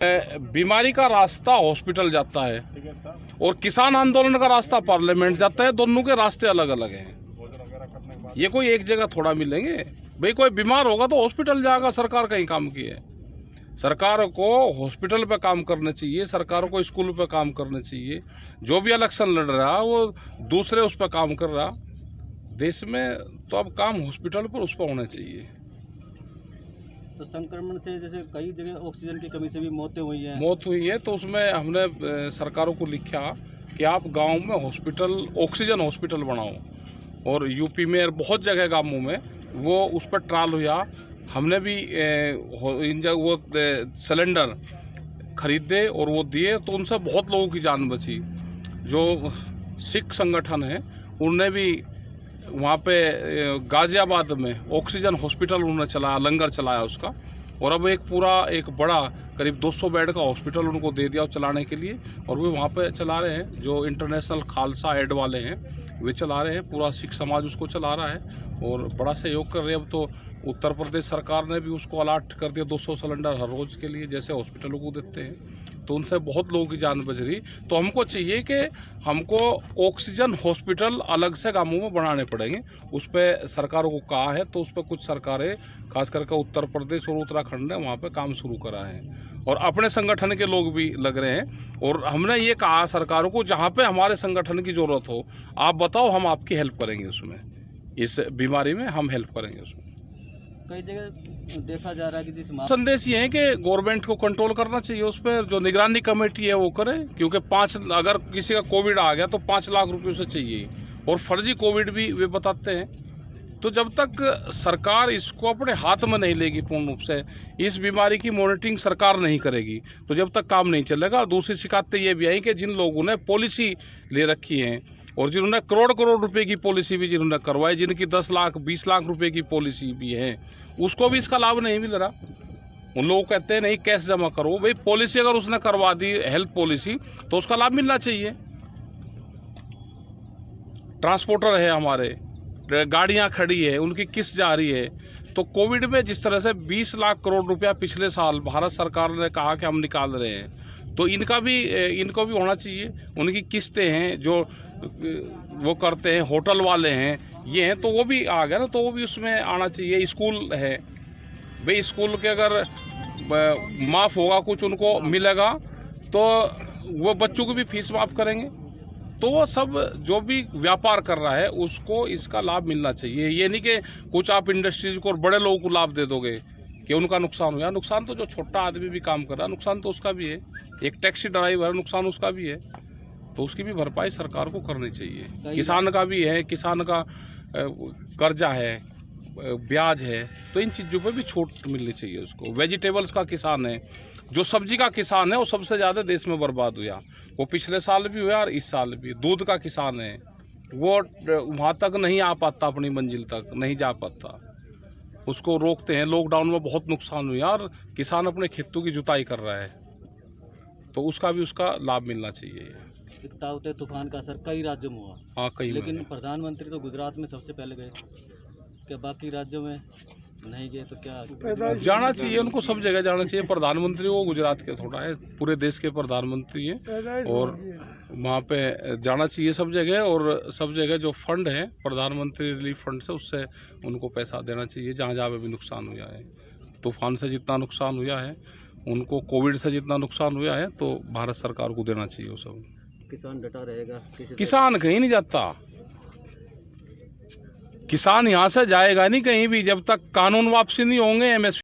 बीमारी का रास्ता हॉस्पिटल जाता है और किसान आंदोलन का रास्ता पार्लियामेंट जाता है। दोनों के रास्ते अलग अलग हैं। ये कोई एक जगह थोड़ा मिलेंगे। भाई कोई बीमार होगा तो हॉस्पिटल जाएगा। सरकार कहीं काम की है। सरकार को हॉस्पिटल पे काम करना चाहिए। सरकार को स्कूल पे काम करना चाहिए। जो भी इलेक्शन लड़ रहा है वो दूसरे उस पर काम कर रहा देश में, तो अब काम हॉस्पिटल पर उस पर होना चाहिए। तो संक्रमण से जैसे कई जगह ऑक्सीजन की कमी से भी मौत हुई है, तो उसमें हमने सरकारों को लिखा कि आप गांव में हॉस्पिटल, ऑक्सीजन हॉस्पिटल बनाओ। और यूपी में बहुत जगह गांवों में वो उस पर ट्रायल हुआ। हमने भी वो सिलेंडर खरीदे और वो दिए, तो उनसे बहुत लोगों की जान बची। जो सिख संगठन है उनने भी वहाँ पे गाजियाबाद में ऑक्सीजन हॉस्पिटल उन्होंने चलाया, लंगर चलाया उसका। और अब एक बड़ा करीब 200 बेड का हॉस्पिटल उनको दे दिया चलाने के लिए। और वे वहाँ पे चला रहे हैं। जो इंटरनेशनल खालसा एड वाले हैं वे चला रहे हैं। पूरा सिख समाज उसको चला रहा है और बड़ा सहयोग कर रहे हैं। अब तो उत्तर प्रदेश सरकार ने भी उसको अलॉट कर दिया 200 सिलेंडर हर रोज़ के लिए, जैसे हॉस्पिटलों को देते हैं। तो उनसे बहुत लोगों की जान बच रही। तो हमको चाहिए कि हमको ऑक्सीजन हॉस्पिटल अलग से गांवों में बनाने पड़ेंगे। उस पर सरकारों को कहा है, तो उस पर कुछ सरकारें खास करके उत्तर प्रदेश और उत्तराखंड ने वहाँ पे काम शुरू करा है और अपने संगठन के लोग भी लग रहे हैं। और हमने ये कहा सरकारों को, जहाँ पे हमारे संगठन की ज़रूरत हो आप बताओ, हम आपकी हेल्प करेंगे। उसमें इस बीमारी में हम हेल्प करेंगे। उसमें कई जगह देखा जा रहा है कि जिस संदेश ये है कि गवर्नमेंट को कंट्रोल करना चाहिए। उस पर जो निगरानी कमेटी है वो करे, क्योंकि अगर किसी का कोविड आ गया तो 5 लाख रुपए उसे चाहिए। और फर्जी कोविड भी वे बताते हैं। तो जब तक सरकार इसको अपने हाथ में नहीं लेगी पूर्ण रूप से, इस बीमारी की मॉनिटरिंग सरकार नहीं करेगी, तो जब तक काम नहीं चलेगा। दूसरी शिकायतें ये भी आई कि जिन लोगों ने पॉलिसी ले रखी है और जिन्होंने करोड़ रुपए की पॉलिसी भी जिन्होंने करवाई, जिनकी 10 लाख 20 लाख रुपए की पॉलिसी भी है, उसको भी इसका लाभ नहीं मिल रहा। उन लोग कहते हैं नहीं कैश जमा करो। भाई पॉलिसी अगर उसने करवा दी, हेल्थ पॉलिसी, तो उसका लाभ मिलना चाहिए। ट्रांसपोर्टर है हमारे, गाड़ियां खड़ी है, उनकी किस्त जा रही है। तो कोविड में जिस तरह से 20 लाख करोड़ रुपया पिछले साल भारत सरकार ने कहा कि हम निकाल रहे हैं, तो इनको भी होना चाहिए। उनकी किस्तें हैं जो वो करते हैं, होटल वाले हैं, ये हैं, तो वो भी आ गए ना, तो वो भी उसमें आना चाहिए। स्कूल है भाई, स्कूल के अगर माफ़ होगा कुछ उनको मिलेगा तो वो बच्चों की भी फीस माफ़ करेंगे। तो वो सब जो भी व्यापार कर रहा है उसको इसका लाभ मिलना चाहिए। ये नहीं कि कुछ आप इंडस्ट्रीज को और बड़े लोगों को लाभ दे दोगे कि उनका नुकसान हुआ। नुकसान तो जो छोटा आदमी भी काम कर रहा है, नुकसान तो उसका भी है। एक टैक्सी ड्राइवर है, नुकसान उसका भी है। तो उसकी भी भरपाई सरकार को करनी चाहिए। किसान का भी है, किसान का कर्जा है, ब्याज है, तो इन चीज़ों पे भी छूट मिलनी चाहिए उसको। वेजिटेबल्स का किसान है, जो सब्जी का किसान है, वो सबसे ज़्यादा देश में बर्बाद हुआ। वो पिछले साल भी हुआ और इस साल भी। दूध का किसान है, वो वहाँ तक नहीं आ पाता, अपनी मंजिल तक नहीं जा पाता, उसको रोकते हैं। लॉकडाउन में बहुत नुकसान हुआ और किसान अपने खेतों की जुताई कर रहा है, तो उसका भी उसका लाभ मिलना चाहिए। ताउते तूफान का असर कई राज्यों में हुआ। हाँ, कई। लेकिन प्रधानमंत्री तो गुजरात में सबसे पहले गए, क्या बाकी राज्यों में नहीं गए? तो क्या जाना चाहिए उनको, सब जगह जाना चाहिए। प्रधानमंत्री वो गुजरात के थोड़ा है, पूरे देश के प्रधानमंत्री हैं और वहाँ पे जाना चाहिए सब जगह। और सब जगह जो फंड है प्रधानमंत्री रिलीफ फंड से, उससे उनको पैसा देना चाहिए जहाँ जहाँ पे भी नुकसान हुआ है। तूफान से जितना नुकसान हुआ है उनको, कोविड से जितना नुकसान हुआ है, तो भारत सरकार को देना चाहिए वो सब। किसान डटा रहेगा? किसान कहीं नहीं जाता। किसान यहाँ से जाएगा नहीं कहीं भी जब तक कानून वापसी नहीं होंगे। MSP